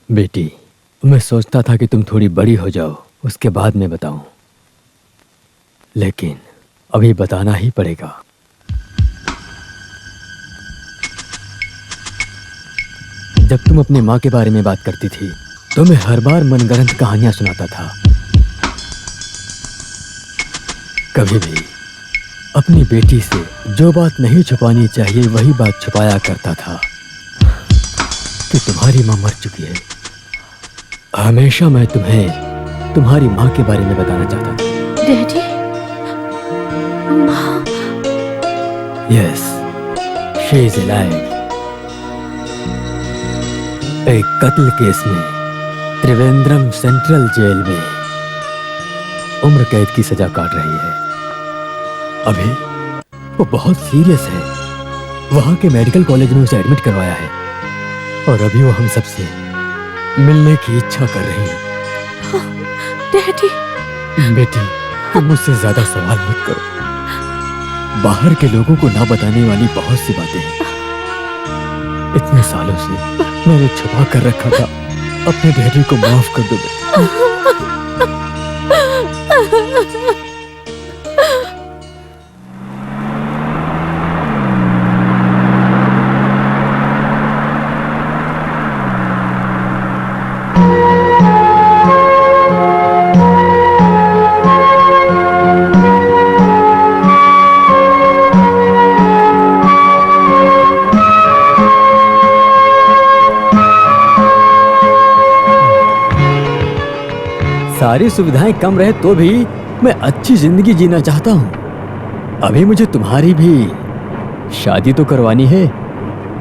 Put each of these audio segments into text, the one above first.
बेटी, मैं सोचता था कि तुम थोड़ी बड़ी हो जाओ, उसके बाद मैं बताऊं, लेकिन अभी बताना ही पड़ेगा। जब तुम अपनी माँ के बारे में बात करती थी तो मैं हर बार मनगढ़ंत कहानियां सुनाता था। कभी भी अपनी बेटी से जो बात नहीं छुपानी चाहिए वही बात छुपाया करता था कि तुम्हारी माँ मर चुकी है। हमेशा मैं तुम्हें तुम्हारी माँ के बारे में बताना चाहता था। डैडी, माँ। Yes, she is alive. एक कत्ल केस में त्रिवेंद्रम सेंट्रल जेल में उम्र कैद की सजा काट रही है। अभी वो बहुत सीरियस है। वहां के मेडिकल कॉलेज में उसे एडमिट करवाया है और अभी वो हम सबसे मिलने की इच्छा कर रही है। डैडी। बेटी, तुम मुझसे ज्यादा सवाल मत करो। बाहर के लोगों को ना बताने वाली बहुत सी बातें हैं। इतने सालों से मैंने छुपा कर रखा था। अपने डैडी को माफ कर दो बेटी। सारी सुविधाएं कम रहे तो भी मैं अच्छी जिंदगी जीना चाहता हूँ। अभी मुझे तुम्हारी भी शादी तो करवानी है।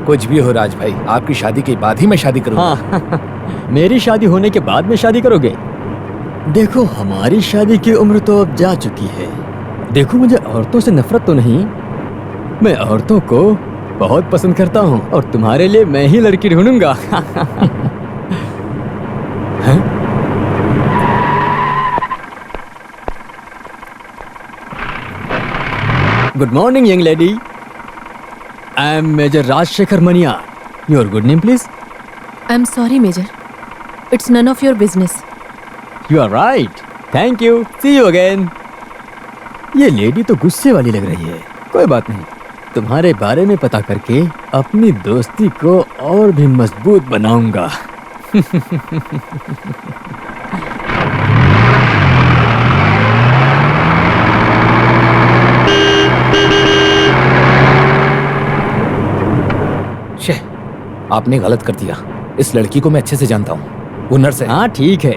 कुछ भी हो राज भाई, आपकी शादी के बाद ही मैं शादी करूंगा। हाँ, मेरी शादी होने के बाद में शादी करोगे? देखो, हमारी शादी की उम्र तो अब जा चुकी है। देखो, मुझे औरतों से नफरत तो नहीं, मैं औरतों को बहुत पसंद करता हूँ और तुम्हारे लिए मैं ही लड़की ढूंढूंगा। Good morning, young lady. I am Major Rajshekhar Mania. Your good name, please? I'm sorry, Major. It's none of your business. You are right. Thank you. See you again. ये लेडी तो गुस्से वाली लग रही है। कोई बात नहीं, तुम्हारे बारे में पता करके अपनी दोस्ती को और भी मजबूत बनाऊंगा। आपने गलत कर दिया। इस लड़की को मैं अच्छे से जानता हूँ, वो नर्स है। हाँ ठीक है,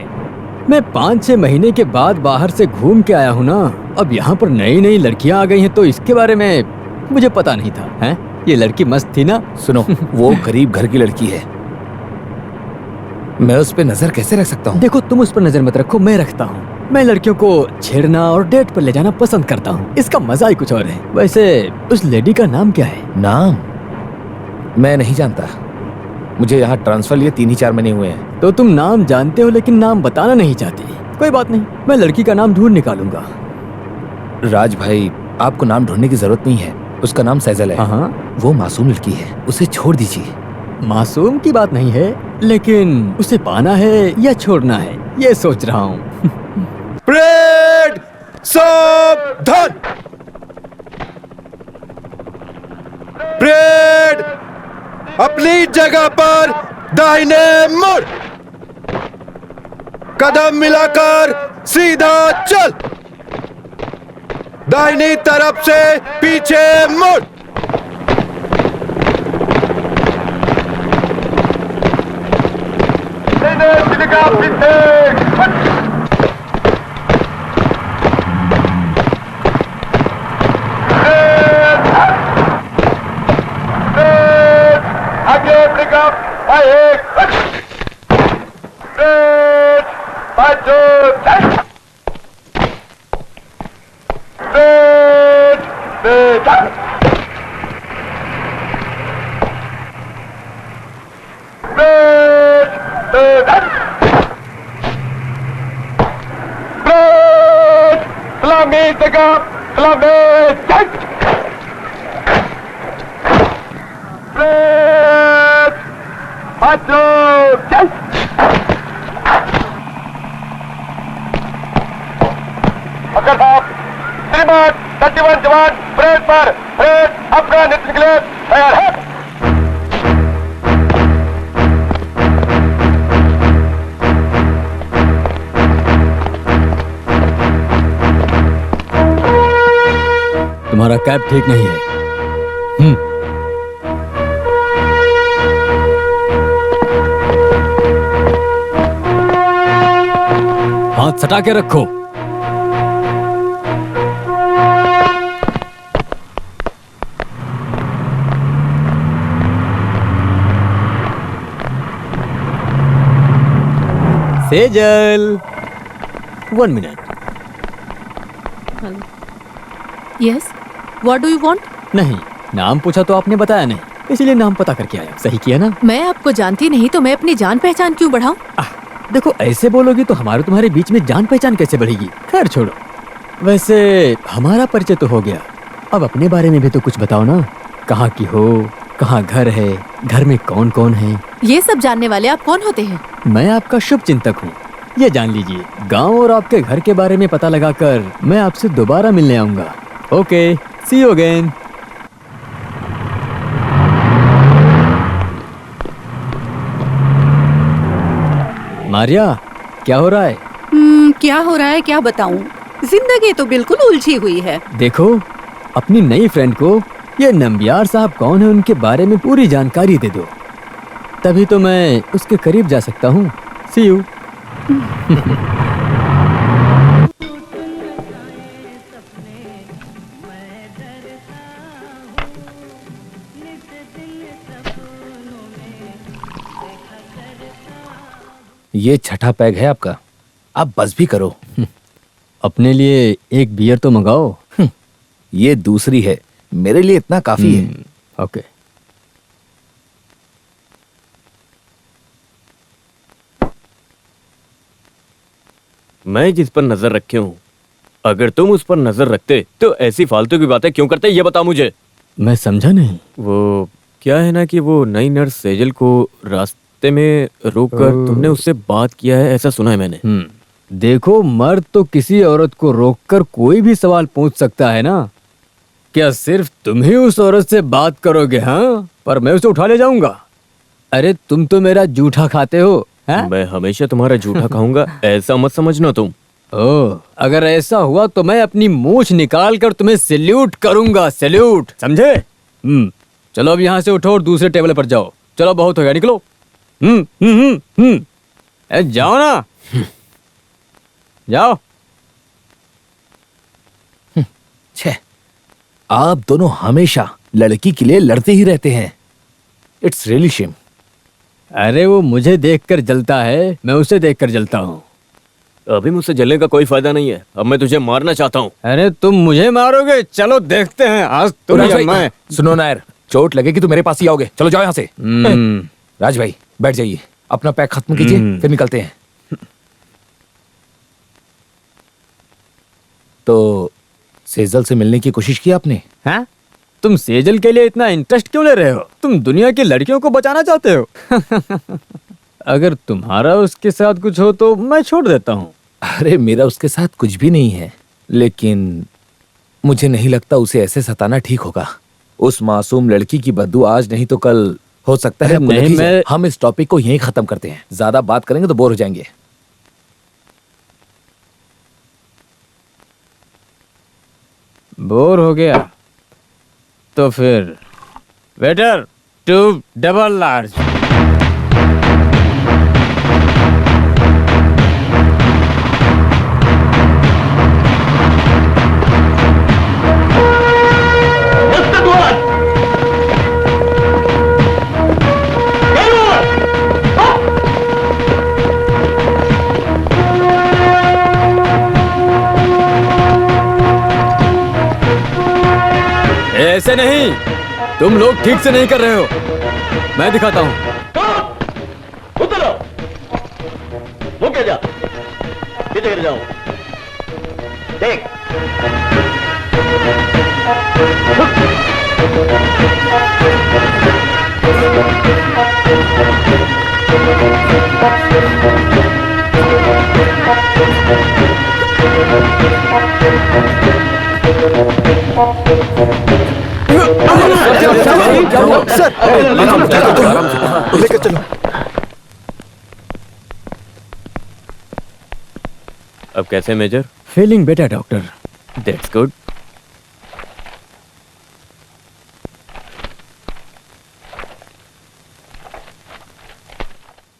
मैं 5-6 महीने के बाद बाहर से घूम के आया हूँ ना। अब यहाँ पर नई नई लड़कियाँ आ गई हैं तो इसके बारे में मुझे पता नहीं था। हैं? ये लड़की मस्त थी ना? सुनो, वो गरीब घर की लड़की है, मैं उस पर नजर कैसे रख सकता हूँ? देखो, तुम उस पर नजर मत रखो, मैं रखता हूँ। मैं लड़कियों को छेड़ना और डेट पर ले जाना पसंद करता हूँ। इसका मजा ही कुछ और है। वैसे उस लेडी का नाम क्या है? नाम मैं नहीं जानता, मुझे यहाँ ट्रांसफर लिए 3 ही 4 महीने हुए हैं। तो तुम नाम जानते हो लेकिन नाम बताना नहीं चाहते। कोई बात नहीं, मैं लड़की का नाम ढूंढ निकालूंगा। राज भाई, आपको नाम ढूंढने की जरूरत नहीं है। उसका नाम सैजल है। हाँ, वो मासूम लड़की है, उसे छोड़ दीजिए। मासूम की बात नहीं है, लेकिन उसे पाना है या छोड़ना है, ये सोच रहा हूँ। परेड सावधान। परेड अपनी जगह पर दाहिने मुड़, कदम मिलाकर सीधा चल, दाहिनी तरफ से पीछे मुड़। कमांड 31 जवान परेड पर। परेड अपना नृत्य के लिए तैयार है। तुम्हारा कैप ठीक नहीं है। हाथ सटा के रखो। Sejal, 1 minute. Yes, what do you want? नहीं, नाम पूछा तो आपने बताया नहीं, इसलिए नाम पता करके आया। सही किया ना? मैं आपको जानती नहीं तो मैं अपनी जान पहचान क्यों बढ़ाऊं? देखो, ऐसे बोलोगी तो हमारे तुम्हारे बीच में जान पहचान कैसे बढ़ेगी? खैर छोड़ो। वैसे हमारा परिचय तो हो गया, अब अपने बारे में भी तो कुछ बताओ ना। कहाँ की हो, कहाँ घर है, घर में कौन कौन है? ये सब जानने वाले आप कौन होते हैं? मैं आपका शुभ चिंतक हूँ, ये जान लीजिए। गांव और आपके घर के बारे में पता लगाकर मैं आपसे दोबारा मिलने आऊंगा। Okay, see you again. Maria, क्या हो रहा है? क्या हो रहा है क्या बताऊं? जिंदगी तो बिल्कुल उलझी हुई है। देखो, अपनी नई फ्रेंड को ये नंबियार साहब कौन है उनके बारे में पूरी जानकारी दे दो, तभी तो मैं उसके करीब जा सकता हूँ। सी यू। ये छठा पैग है आपका, आप बस भी करो। अपने लिए एक बियर तो मंगाओ। ये दूसरी है, मेरे लिए इतना काफी है। ओके। मैं जिस पर नजर रखे हूँ, अगर तुम उस पर नजर रखते तो ऐसी फालतू की बातें क्यों करते, ये बताओ मुझे। मैं समझा नहीं। वो क्या है ना कि वो नई नर्स सेजल को रास्ते में रोककर तुमने उससे बात किया है, ऐसा सुना है मैंने। देखो, मर्द तो किसी औरत को रोककर कोई भी सवाल पूछ सकता है ना। क्या सिर्फ तुम ही उस औरत से बात करोगे? हाँ, पर मैं उसे उठा ले जाऊंगा। अरे तुम तो मेरा जूठा खाते हो, हैं? मैं हमेशा तुम्हारा जूठा खाऊंगा, ऐसा मत समझना तुम। ओह, अगर ऐसा हुआ तो मैं अपनी मूंछ निकाल कर तुम्हें सैल्यूट करूंगा, सैल्यूट, समझे? चलो अब यहाँ से उठो और दूसरे टेबल पर जाओ। चलो, बहुत हो गया, निकलो। जाओ ना, जाओ। छे, आप दोनों हमेशा लड़की के लिए लड़ते ही रहते हैं। It's really shame. अरे वो मुझे देखकर जलता है, मैं उसे देखकर जलता हूँ। अभी मुझसे जलने का कोई फायदा नहीं है, अब मैं तुझे मारना चाहता हूँ। अरे तुम मुझे मारोगे? चलो देखते हैं, आज तुम राज या भाई, मैं। सुनो नायर, चोट लगेगी तो मेरे पास ही आओगे। चलो जाओ यहाँ से। राज भाई बैठ जाइए, अपना पैक खत्म कीजिए, फिर निकलते हैं। तो सेजल से मिलने की कोशिश की आपने? हाँ? तुम सेजल के लिए इतना इंटरेस्ट क्यों ले रहे हो? तुम दुनिया की लड़कियों को बचाना चाहते हो? अगर तुम्हारा उसके साथ कुछ हो तो मैं छोड़ देता हूँ। अरे मेरा उसके साथ कुछ भी नहीं है, लेकिन मुझे नहीं लगता उसे ऐसे सताना ठीक होगा। उस मासूम लड़की की बददुआ आज नहीं तो कल हो सकता है। नहीं, मैं... हम इस टॉपिक को यहीं खत्म करते हैं, ज्यादा बात करेंगे तो बोर हो जाएंगे। बोर हो गया तो फिर वेटर, 2 डबल लार्ज। ऐसे नहीं, तुम लोग ठीक से नहीं कर रहे हो, मैं दिखाता हूँ। उतरो, मुझे जा, पीछे गिर जाओ, देख। लेकर चलो। अब कैसे major? Feeling better doctor. That's good.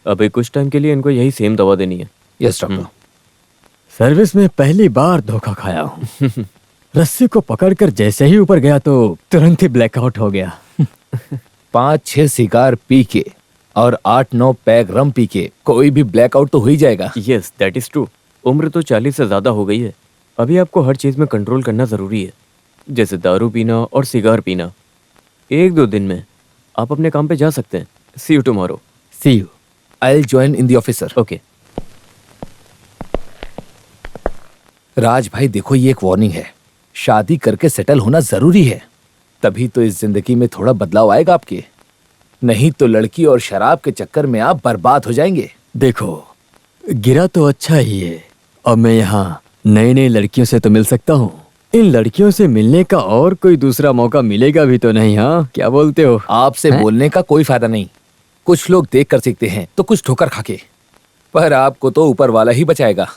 अभी कुछ टाइम के लिए इनको यही सेम दवा देनी है। Yes doctor. सर्विस में पहली बार धोखा खाया हूँ। रस्सी को पकड़कर जैसे ही ऊपर गया तो तुरंत ही ब्लैकआउट हो गया। 5-6 सिगार पी के और 8-9 पैग रम पी के कोई भी ब्लैकआउट तो हो ही जाएगा। Yes that is true. उम्र तो 40 से ज्यादा हो गई है। अभी आपको हर चीज में कंट्रोल करना जरूरी है, जैसे दारू पीना और सिगार पीना। 1-2 दिन में आप अपने काम पे जा सकते हैं। See you tomorrow. See you. I will join in the officer. Okay. Raj भाई देखो, ये एक वार्निंग है। शादी करके सेटल होना जरूरी है, तभी तो इस जिंदगी में थोड़ा बदलाव आएगा आपके। नहीं तो लड़की और शराब के चक्कर में आप बर्बाद हो जाएंगे। देखो, गिरा तो अच्छा ही है। अब मैं यहाँ नई नई लड़कियों से तो मिल सकता हूँ। इन लड़कियों से मिलने का और कोई दूसरा मौका मिलेगा भी तो नहीं। हाँ, क्या बोलते हो? आपसे बोलने का कोई फायदा नहीं। कुछ लोग देख कर सीखते हैं तो कुछ ठोकर खाके, पर आपको तो ऊपर वाला ही बचाएगा।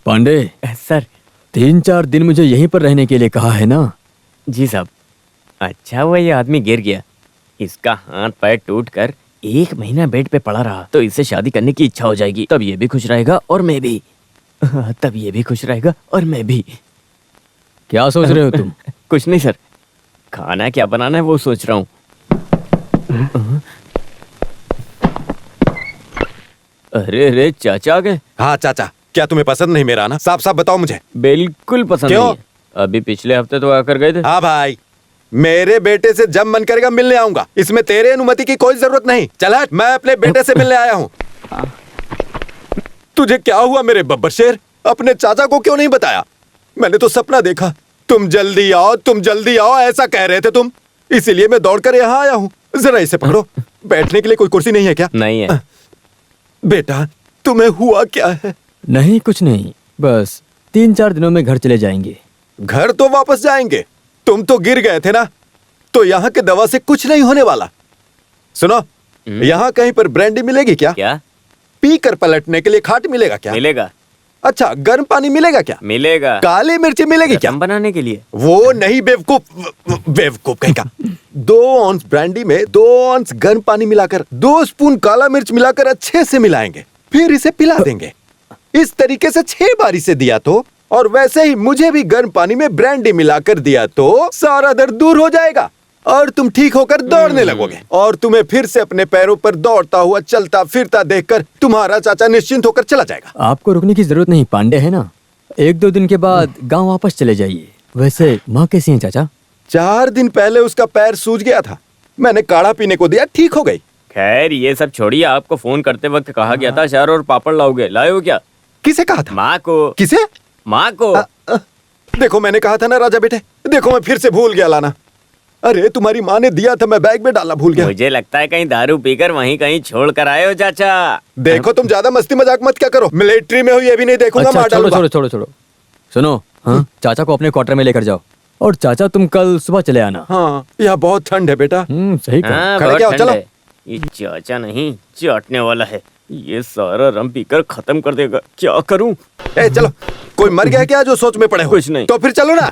पांडे सर। 3-4 दिन मुझे यहीं पर रहने के लिए कहा है ना? जी साहब। अच्छा हुआ ये आदमी गिर गया। इसका हाथ पैर टूट कर 1 महीना बेड पे पड़ा रहा तो इससे शादी करने की इच्छा हो जाएगी। तब ये भी खुश रहेगा और मैं भी। तब ये भी खुश रहेगा और मैं भी। क्या सोच रहे हो तुम? कुछ नहीं सर, खाना क्या बनाना है वो सोच रहा हूँ। अरे अरे चाचा आ गए। हाँ चाचा, क्या तुम्हें पसंद नहीं मेरा आना? साफ साफ बताओ मुझे। बिल्कुल पसंद क्यों? नहीं है। अभी पिछले हफ्ते तो आकर गए थे। हाँ भाई, मेरे बेटे से जब मन करेगा मिलने आऊंगा। इसमें तेरे अनुमति की कोई जरूरत नहीं। चल हट, मैं अपने बेटे से मिलने आया हूँ। तुझे क्या हुआ मेरे बब्बर शेर? अपने चाचा को क्यों नहीं बताया? मैंने तो सपना देखा, तुम जल्दी आओ, तुम जल्दी आओ, ऐसा कह रहे थे तुम। इसीलिए मैं दौड़कर यहाँ आया हूँ। जरा इसे पकड़ो। बैठने के लिए कोई कुर्सी नहीं है क्या? नहीं है। बेटा, तुम्हें हुआ क्या है? नहीं, कुछ नहीं, बस 3-4 दिनों में घर चले जाएंगे। घर तो वापस जाएंगे। तुम तो गिर गए थे ना, तो यहाँ के दवा से कुछ नहीं होने वाला। सुनो, यहाँ कहीं पर ब्रांडी मिलेगी क्या? क्या? पी कर पलटने के लिए खाट मिलेगा क्या? मिलेगा। अच्छा, गर्म पानी मिलेगा क्या? मिलेगा। काली मिर्ची मिलेगी क्या? रसम बनाने के लिए। वो नहीं बेवकूफ, बेवकूफ कहीं का। 2 ऑंस ब्रांडी में 2 ऑंस गर्म पानी मिलाकर 2 स्पून काला मिर्च मिलाकर अच्छे से मिलाएंगे, फिर इसे पिला देंगे। इस तरीके से 6 बार इसे दिया तो, और वैसे ही मुझे भी गर्म पानी में ब्रांडी मिलाकर दिया तो सारा दर्द दूर हो जाएगा और तुम ठीक होकर दौड़ने लगोगे। और तुम्हें फिर से अपने पैरों पर दौड़ता हुआ चलता फिरता देखकर तुम्हारा चाचा निश्चिंत होकर चला जाएगा। आपको रुकने की जरूरत नहीं पांडे, है ना? 1-2 दिन के बाद गांव वापस चले जाइए। वैसे माँ कैसी हैं चाचा? 4 दिन पहले उसका पैर सूज गया था, मैंने काढ़ा पीने को दिया, ठीक हो गई। खैर ये सब छोड़िए। आपको फोन करते वक्त कहा गया था अचार और पापड़ लाओगे, लाए हो क्या? किसे कहा था? माँ को। किसे? माँ को। देखो मैंने कहा था ना राजा बेटे, देखो मैं फिर से भूल गया लाना। अरे तुम्हारी माँ ने दिया था, मैं बैग में डालना भूल गया। मुझे लगता है कहीं दारू पीकर वहीं कहीं छोड़ कर आए हो चाचा। देखो तुम ज्यादा मस्ती मजाक मत क्या करो, मिलिट्री में हो ये भी नहीं देखूंगा, अच्छा, मार छोड़ो डालूंगा। छोड़ो छोड़ो छोड़ो। सुनो, हाँ, चाचा को अपने क्वार्टर में लेकर जाओ। और चाचा तुम कल सुबह चले आना। हाँ, यहाँ बहुत ठंड है बेटा। सही कहा। हाँ, खड़े बहुत क्या हो, ठंड चलो। है। ये चाचा नहीं चाटने वाला है। ये सारा रम पीकर खत्म कर देगा। क्या करूं? ए चलो, कोई मर गया क्या जो सोच में पड़े हो? कुछ नहीं। तो फिर चलो ना।